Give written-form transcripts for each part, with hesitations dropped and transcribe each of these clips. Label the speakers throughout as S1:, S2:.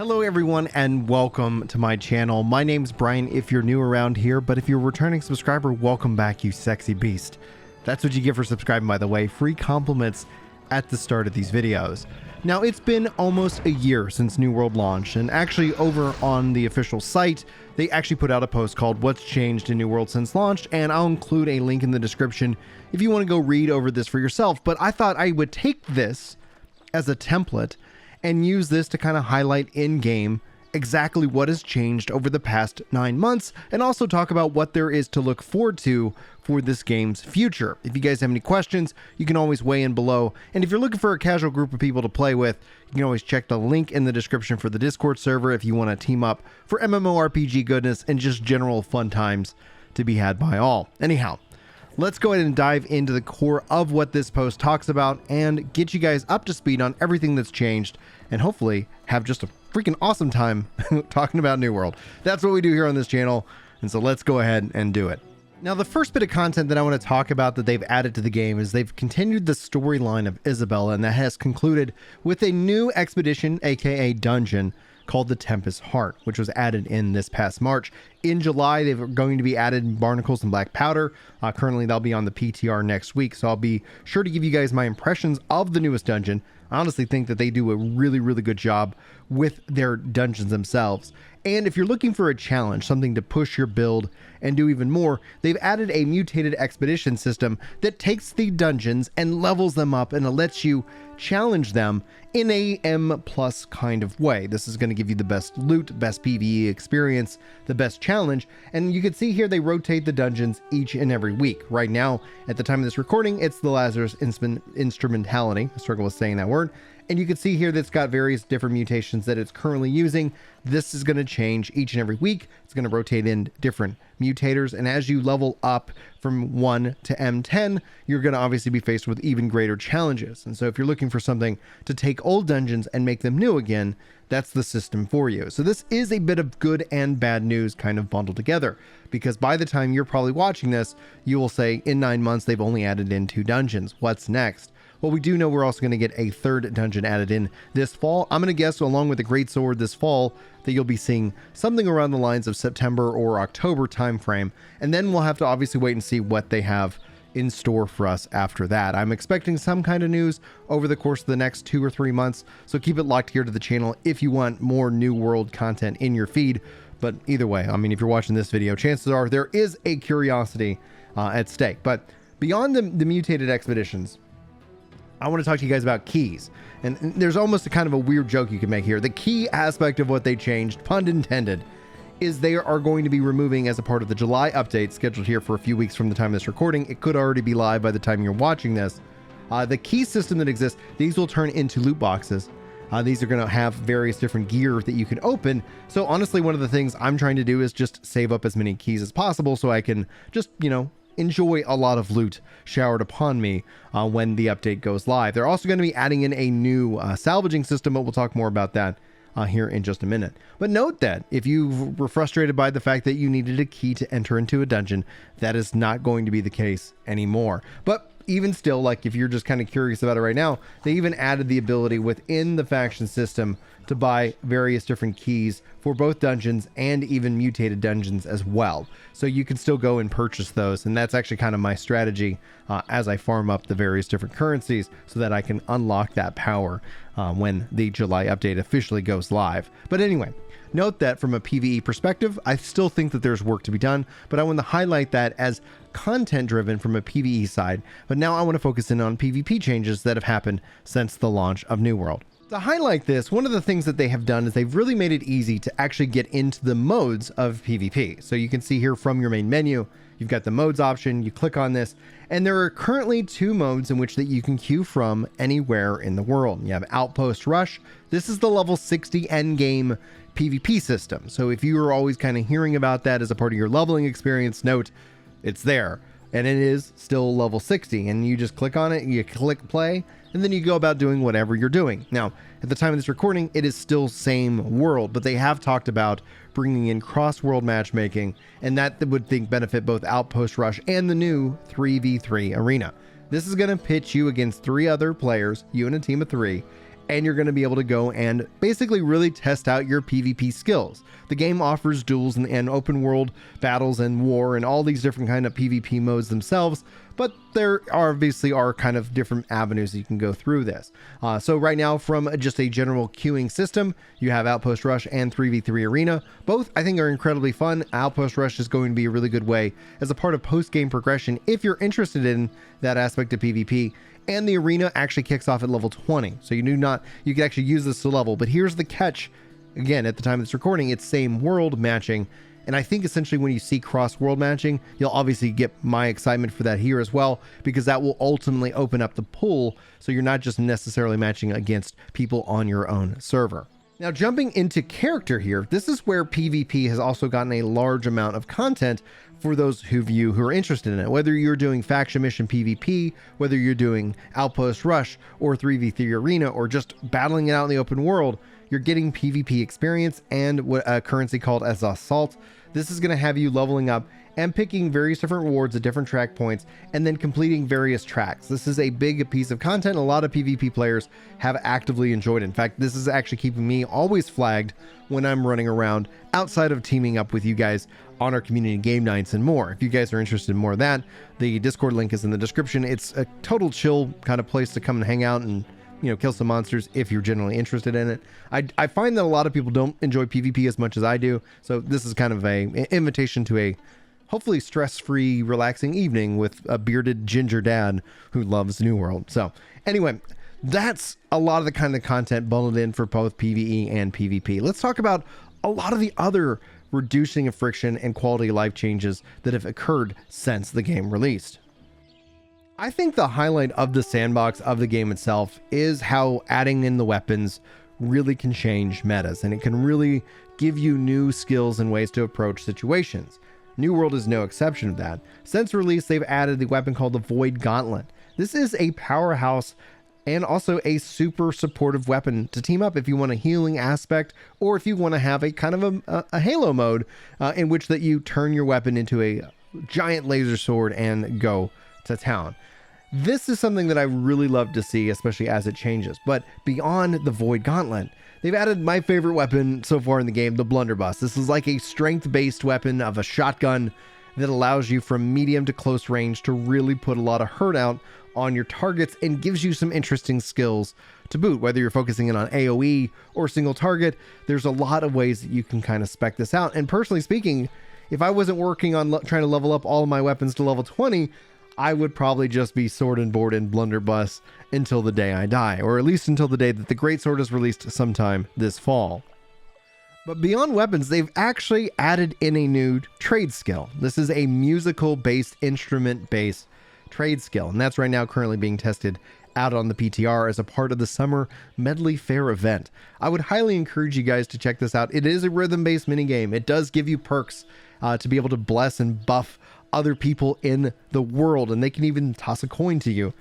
S1: Hello everyone and welcome to my channel. My name's Brian if you're new around here, but if you're a returning subscriber, welcome back, you sexy beast. That's what you get for subscribing, by the way. Free compliments at the start of these videos. Now, it's been almost a year since New World launched, and actually over on the official site, they actually put out a post called What's Changed in New World Since Launched, and I'll include a link in the description if you want to go read over this for yourself. But I thought I would take this as a template and use this to kind of highlight in-game exactly what has changed over the past 9 months, and also talk about what there is to look forward to for this game's future. If you guys have any questions, you can always weigh in below, and if you're looking for a casual group of people to play with, you can always check the link in the description for the Discord server if you want to team up for MMORPG goodness and just general fun times to be had by all. Anyhow, let's go ahead and dive into the core of what this post talks about and get you guys up to speed on everything that's changed, and hopefully have just a freaking awesome time talking about New World. That's what we do here on this channel, and so let's go ahead and do it. Now, the first bit of content that I want to talk about that they've added to the game is they've continued the storyline of Isabella, and that has concluded with a new expedition, aka dungeon, called the Tempest Heart, which was added in this past March. In July, they're going to be added barnacles and black powder. Currently, they'll be on the PTR next week, so I'll be sure to give you guys my impressions of the newest dungeon. I honestly think that they do a really good job with their dungeons themselves. And if you're looking for a challenge, something to push your build and do even more, they've added a mutated expedition system that takes the dungeons and levels them up, and it lets you challenge them in a M+ kind of way. This is going to give you the best loot, best PvE experience, the best challenge, and you can see here they rotate the dungeons each and every week. Right now, at the time of this recording, it's the Lazarus Instrumentality. I struggle with saying that word. And you can see here that it's got various different mutations that it's currently using. This is going to change each and every week. It's going to rotate in different mutators. And as you level up from 1 to M10, you're going to obviously be faced with even greater challenges. And so if you're looking for something to take old dungeons and make them new again, that's the system for you. So this is a bit of good and bad news kind of bundled together, because by the time you're probably watching this, you will say in 9 months, they've only added in 2 dungeons. What's next? Well, we do know we're also going to get a 3rd dungeon added in this fall. I'm going to guess, along with the Great Sword this fall, that you'll be seeing something around the lines of September or October timeframe. And then we'll have to obviously wait and see what they have in store for us after that. I'm expecting some kind of news over the course of the next 2 or 3 months. So keep it locked here to the channel if you want more New World content in your feed. But either way, I mean, if you're watching this video, chances are there is a curiosity at stake. But beyond the mutated expeditions, I want to talk to you guys about keys. And there's almost a kind of a weird joke you can make here. The key aspect of what they changed, pun intended, is they are going to be removing, as a part of the July update scheduled here for a few weeks from the time of this recording. It could already be live by the time you're watching this. The key system that exists, these will turn into loot boxes. These are going to have various different gear that you can open. So honestly, one of the things I'm trying to do is just save up as many keys as possible so I can just, enjoy a lot of loot showered upon me when the update goes live. They're also going to be adding in a new salvaging system, but we'll talk more about that here in just a minute. But note that if you were frustrated by the fact that you needed a key to enter into a dungeon, that is not going to be the case anymore. But even still, like if you're just kind of curious about it right now, they even added the ability within the faction system to buy various different keys for both dungeons and even mutated dungeons as well. So you can still go and purchase those. And that's actually kind of my strategy as I farm up the various different currencies so that I can unlock that power when the July update officially goes live. But anyway, note that from a PvE perspective, I still think that there's work to be done, but I want to highlight that as content driven from a PvE side. But now I want to focus in on PvP changes that have happened since the launch of New World. To highlight this, one of the things that they have done is they've really made it easy to actually get into the modes of PvP. So you can see here from your main menu, you've got the modes option, you click on this, and there are currently 2 modes in which that you can queue from anywhere in the world. You have Outpost Rush. This is the level 60 endgame PvP system. So if you are always kind of hearing about that as a part of your leveling experience, note it's there. And it is still level 60, and you just click on it, you click play, and then you go about doing whatever you're doing. Now, at the time of this recording, it is still same world, but they have talked about bringing in cross-world matchmaking, and that would benefit both Outpost Rush and the new 3v3 arena. This is going to pitch you against 3 other players, you and a team of 3, and you're going to be able to go and basically really test out your PvP skills. The game offers duels and open world battles and war and all these different kind of PvP modes themselves, but there obviously are kind of different avenues that you can go through this. So right now, from just a general queuing system, you have Outpost Rush and 3v3 Arena. Both I think are incredibly fun. Outpost Rush is going to be a really good way as a part of post-game progression if you're interested in that aspect of PvP. And the arena actually kicks off at level 20. So you can actually use this to level, but here's the catch. Again, at the time of this recording, it's same world matching. And I think essentially when you see cross world matching, you'll obviously get my excitement for that here as well, because that will ultimately open up the pool. So you're not just necessarily matching against people on your own server. Now, jumping into character here, this is where PvP has also gotten a large amount of content for those of you who are interested in it. Whether you're doing faction mission PvP, whether you're doing Outpost Rush or 3v3 Arena, or just battling it out in the open world, you're getting PvP experience and what a currency called as Assault. This is going to have you leveling up and picking various different rewards at different track points and then completing various tracks. This is a big piece of content a lot of PvP players have actively enjoyed. In fact, this is actually keeping me always flagged when I'm running around outside of teaming up with you guys on our community game nights and more. If you guys are interested in more of that, the Discord link is in the description. It's a total chill kind of place to come and hang out and, you know, kill some monsters if you're generally interested in it. I find that a lot of people don't enjoy PvP as much as I do, so this is kind of an invitation to a hopefully stress-free, relaxing evening with a bearded ginger dad who loves New World. So anyway, that's a lot of the kind of content bundled in for both PvE and PvP. Let's talk about a lot of the other reducing of friction and quality of life changes that have occurred since the game released. I think the highlight of the sandbox of the game itself is how adding in the weapons really can change metas, and it can really give you new skills and ways to approach situations. New World is no exception to that. Since release, they've added the weapon called the Void Gauntlet. This is a powerhouse and also a super supportive weapon to team up if you want a healing aspect, or if you want to have a kind of a Halo mode in which that you turn your weapon into a giant laser sword and go to town. This is something that I really love to see, especially as it changes. But beyond the Void Gauntlet, they've added my favorite weapon so far in the game, the Blunderbuss. This is like a strength-based weapon of a shotgun that allows you from medium to close range to really put a lot of hurt out on your targets and gives you some interesting skills to boot. Whether you're focusing in on AoE or single target, there's a lot of ways that you can kind of spec this out. And personally speaking, if I wasn't working on trying to level up all of my weapons to level 20, I would probably just be sword and board in Blunderbuss until the day I die, or at least until the day that the Greatsword is released sometime this fall. But beyond weapons, they've actually added in a new trade skill. This is a musical-based, instrument-based trade skill, and that's right now currently being tested out on the PTR as a part of the Summer Medley Fair event. I would highly encourage you guys to check this out. It is a rhythm-based minigame. It does give you perks to be able to bless and buff other people in the world, and they can even toss a coin to you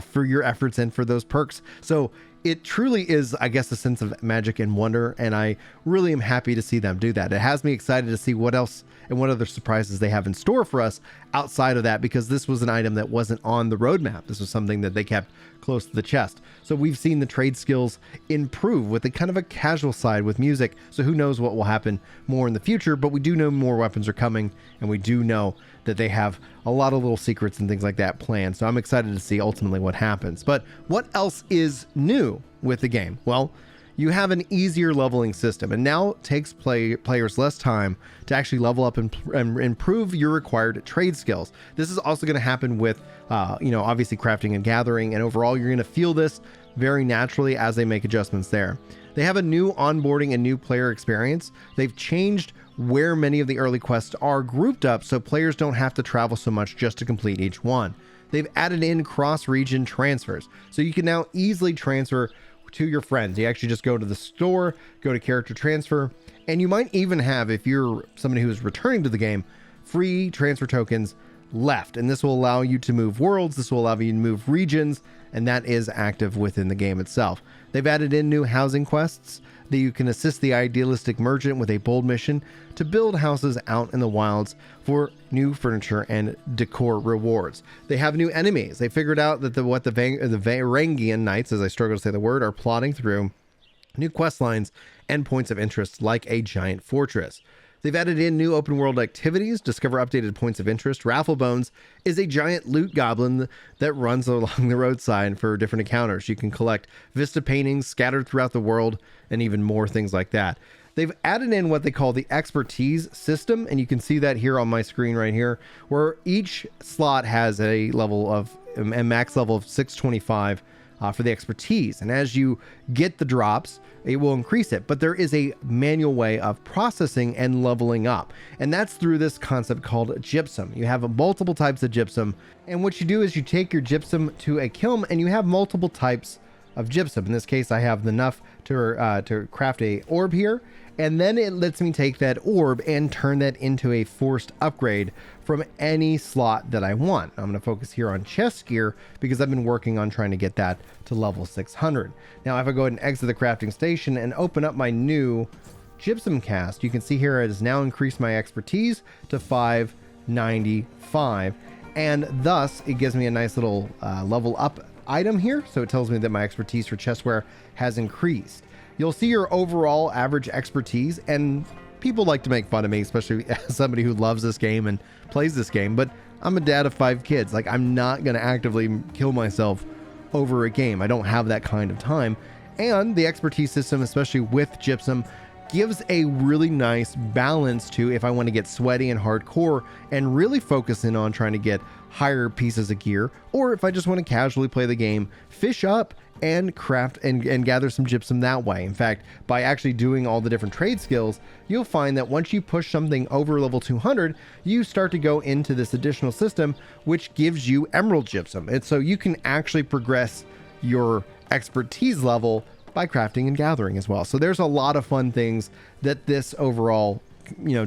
S1: for your efforts and for those perks. So it truly is, I guess, a sense of magic and wonder, and I really am happy to see them do that. It has me excited to see what else and what other surprises they have in store for us outside of that, because this was an item that wasn't on the roadmap. This was something that they kept close to the chest. So we've seen the trade skills improve with a kind of a casual side with music. So who knows what will happen more in the future, but we do know more weapons are coming, and we do know that they have a lot of little secrets and things like that planned. So I'm excited to see ultimately what happens. But what else is new with the game? Well, you have an easier leveling system, and now it takes players less time to actually level up and improve your required trade skills. This is also going to happen with, obviously crafting and gathering, and overall you're going to feel this very naturally as they make adjustments there. They have a new onboarding and new player experience. They've changed where many of the early quests are grouped up so players don't have to travel so much just to complete each one. They've added in cross-region transfers, so you can now easily transfer to your friends. You actually just go to the store, go to character transfer, and you might even have, if you're somebody who is returning to the game, free transfer tokens left, and this will allow you to move worlds, this will allow you to move regions, and that is active within the game itself. They've added in new housing quests that you can assist the idealistic merchant with a bold mission to build houses out in the wilds for new furniture and decor rewards. They have new enemies. They figured out that the Varangian Knights, as I struggle to say the word, are plotting through new quest lines and points of interest like a giant fortress. They've added in new open world activities, discover updated points of interest. Rafflebones is a giant loot goblin that runs along the roadside for different encounters. You can collect vista paintings scattered throughout the world and even more things like that. They've added in what they call the expertise system, and you can see that here on my screen right here, where each slot has a max level of 625 for the expertise. And as you get the drops, it will increase it. But there is a manual way of processing and leveling up. And that's through this concept called gypsum. You have multiple types of gypsum. And what you do is you take your gypsum to a kiln and you have multiple types of gypsum. In this case, I have enough to craft a orb here. And then it lets me take that orb and turn that into a forced upgrade from any slot that I want. I'm going to focus here on chest gear because I've been working on trying to get that to level 600. Now, if I go ahead and exit the crafting station and open up my new gypsum cast, you can see here it has now increased my expertise to 595. And thus, it gives me a nice little level up item here. So it tells me that my expertise for chestware has increased. You'll see your overall average expertise, and people like to make fun of me, especially as somebody who loves this game and plays this game, but I'm a dad of 5 kids. Like, I'm not going to actively kill myself over a game. I don't have that kind of time. And the expertise system, especially with gypsum, gives a really nice balance to if I want to get sweaty and hardcore and really focus in on trying to get higher pieces of gear, or if I just want to casually play the game, fish up and craft and gather some gypsum that way. In fact, by actually doing all the different trade skills, you'll find that once you push something over level 200, you start to go into this additional system, which gives you emerald gypsum. And so you can actually progress your expertise level by crafting and gathering as well. So there's a lot of fun things that this overall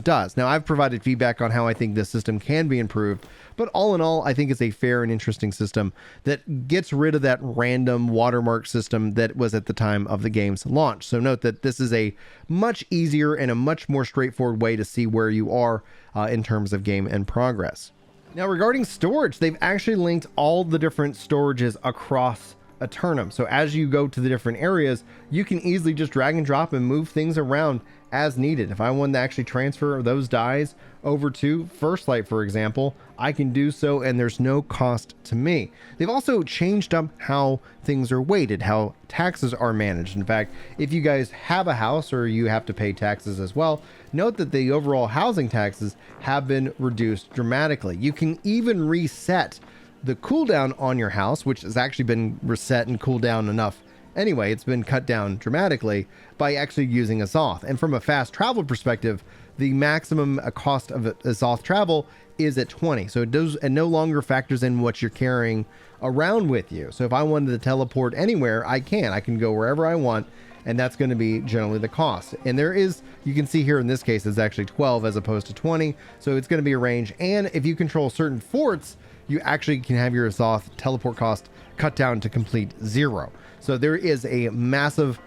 S1: does. Now, I've provided feedback on how I think this system can be improved, but all in all, I think it's a fair and interesting system that gets rid of that random watermark system that was at the time of the game's launch. So note that this is a much easier and a much more straightforward way to see where you are in terms of game and progress. Now, regarding storage, they've actually linked all the different storages across Aeternum. So as you go to the different areas, you can easily just drag and drop and move things around as needed. If I want to actually transfer those dies over to First Light, for example, I can do so and there's no cost to me. They've also changed up how things are weighted, how taxes are managed. In fact, if you guys have a house or you have to pay taxes as well, note that the overall housing taxes have been reduced dramatically. You can even reset the cooldown on your house, which has actually been reset and cooled down enough anyway. It's been cut down dramatically by actually using Azoth. And from a fast travel perspective, the maximum cost of Azoth travel is at 20. So it does, and no longer factors in what you're carrying around with you. So if I wanted to teleport anywhere, I can go wherever I want, and that's going to be generally the cost. And there is, you can see here in this case, it's actually 12 as opposed to 20. So it's going to be a range. And if you control certain forts, you actually can have your Azoth teleport cost cut down to complete 0. So there is a massive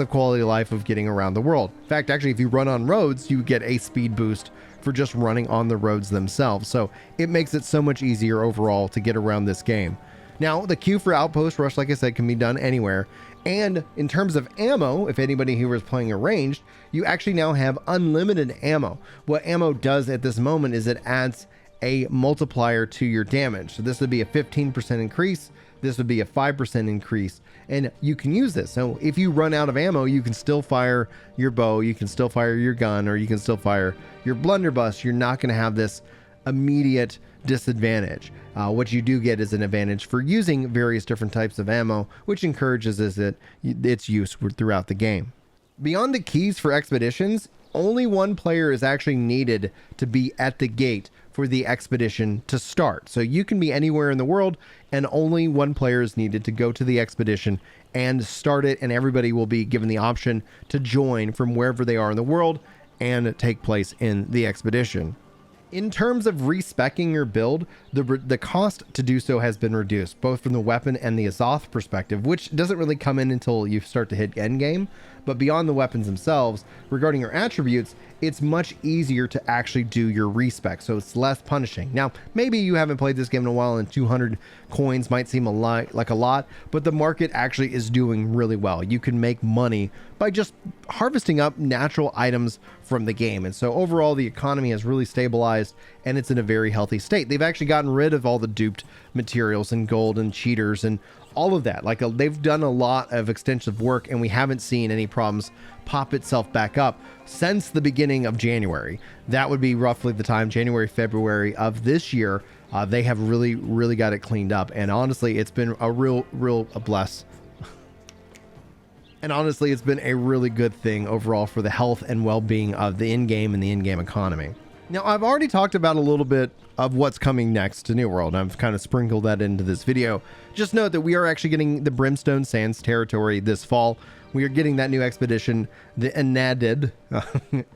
S1: quality of life of getting around the world. In fact, actually, if you run on roads, you get a speed boost for just running on the roads themselves. So it makes it so much easier overall to get around this game. Now, the queue for Outpost Rush, like I said, can be done anywhere. And in terms of ammo, if anybody here is playing arranged, you actually now have unlimited ammo. What ammo does at this moment is it adds a multiplier to your damage. So this would be a 15% increase. This would be a 5% increase, and you can use this. So if you run out of ammo, you can still fire your bow, you can still fire your gun, or you can still fire your blunderbuss. You're not going to have this immediate disadvantage. What you do get is an advantage for using various different types of ammo, which encourages its use throughout the game. Beyond the keys for expeditions, only one player is actually needed to be at the gate for the expedition to start. So you can be anywhere in the world and only one player is needed to go to the expedition and start it, and everybody will be given the option to join from wherever they are in the world and take place in the expedition. In terms of respecking your build, the cost to do so has been reduced, both from the weapon and the Azoth perspective, which doesn't really come in until you start to hit endgame. but beyond the weapons themselves, regarding your attributes, it's much easier to actually do your respec, so it's less punishing. Now, maybe you haven't played this game in a while and 200 coins might seem like a lot, but the market actually is doing really well. You can make money by just harvesting up natural items from the game, and so overall the economy has really stabilized and it's in a very healthy state. They've actually gotten rid of all the duped materials and gold and cheaters and all of that. They've done a lot of extensive work, and we haven't seen any problems pop itself back up since the beginning of January. That would be roughly the time, January, February of this year. They have really got it cleaned up, and honestly, it's been a real bless. And honestly, it's been a really good thing overall for the health and well-being of the in-game and the in-game economy. Now, I've already talked about a little bit of what's coming next to New World. I've kind of sprinkled that into this video. Just note that we are actually getting the Brimstone Sands territory this fall. We are getting that new expedition, the Enaded,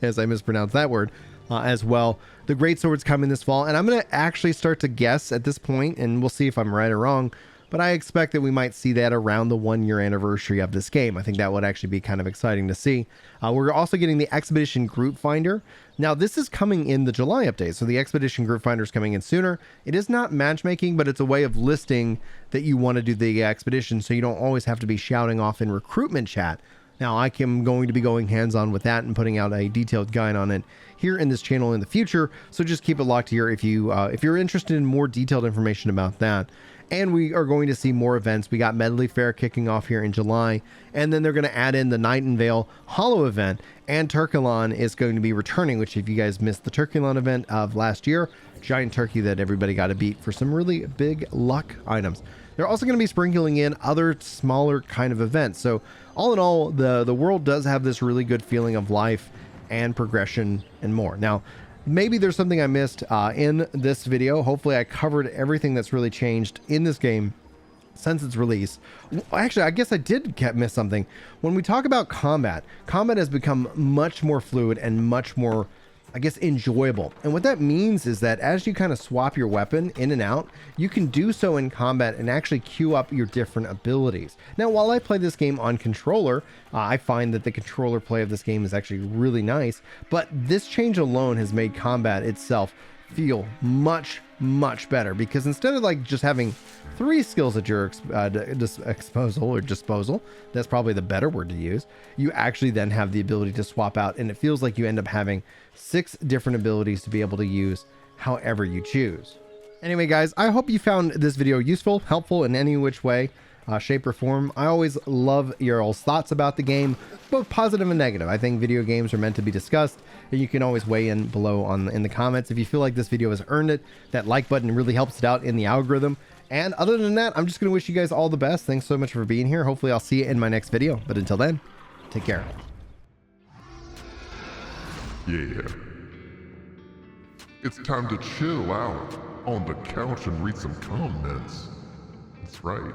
S1: as I mispronounced that word, as well. The Great Sword's coming this fall, and I'm going to actually start to guess at this point, and we'll see if I'm right or wrong, but I expect that we might see that around the 1-year anniversary of this game. I think that would actually be kind of exciting to see. We're also getting the Expedition Group Finder. Now, this is coming in the July update, so the Expedition Group Finder is coming in sooner. It is not matchmaking, but it's a way of listing that you want to do the expedition, so you don't always have to be shouting off in recruitment chat. Now, I am going to be going hands-on with that and putting out a detailed guide on it here in this channel in the future, so just keep it locked here if you're interested in more detailed information about that. And we are going to see more events. We got Medley Fair kicking off here in July, and then they're going to add in the Nightingale Hollow event, and Turkilon is going to be returning, which if you guys missed the Turkilon event of last year, giant turkey that everybody got to beat for some really big luck items. They're also going to be sprinkling in other smaller kind of events. So all in all, the world does have this really good feeling of life and progression and more. Now, maybe there's something I missed in this video. Hopefully I covered everything that's really changed in this game since its release. Actually, I guess I did miss something. When we talk about combat has become much more fluid and much more, I guess, enjoyable. And what that means is that as you kind of swap your weapon in and out, you can do so in combat and actually queue up your different abilities. Now, while I play this game on controller, I find that the controller play of this game is actually really nice, but this change alone has made combat itself feel much better, because instead of like just having 3 skills at your disposal, that's probably the better word to use, you actually then have the ability to swap out, and it feels like you end up having 6 different abilities to be able to use however you choose. Anyway, guys, I hope you found this video useful, helpful in any which way, shape or form. I always love your all's thoughts about the game, both positive and negative. I think video games are meant to be discussed, and you can always weigh in below in the comments if you feel like this video has earned it. That like button really helps it out in the algorithm. And other than that, I'm just going to wish you guys all the best. Thanks so much for being here. Hopefully I'll see you in my next video, but until then, take care.
S2: Yeah. It's time to chill out on the couch and read some comments. That's right.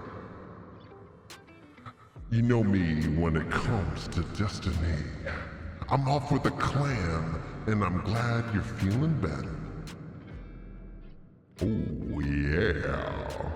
S2: You know me when it comes to Destiny. I'm off with a clan, and I'm glad you're feeling better. Oh yeah.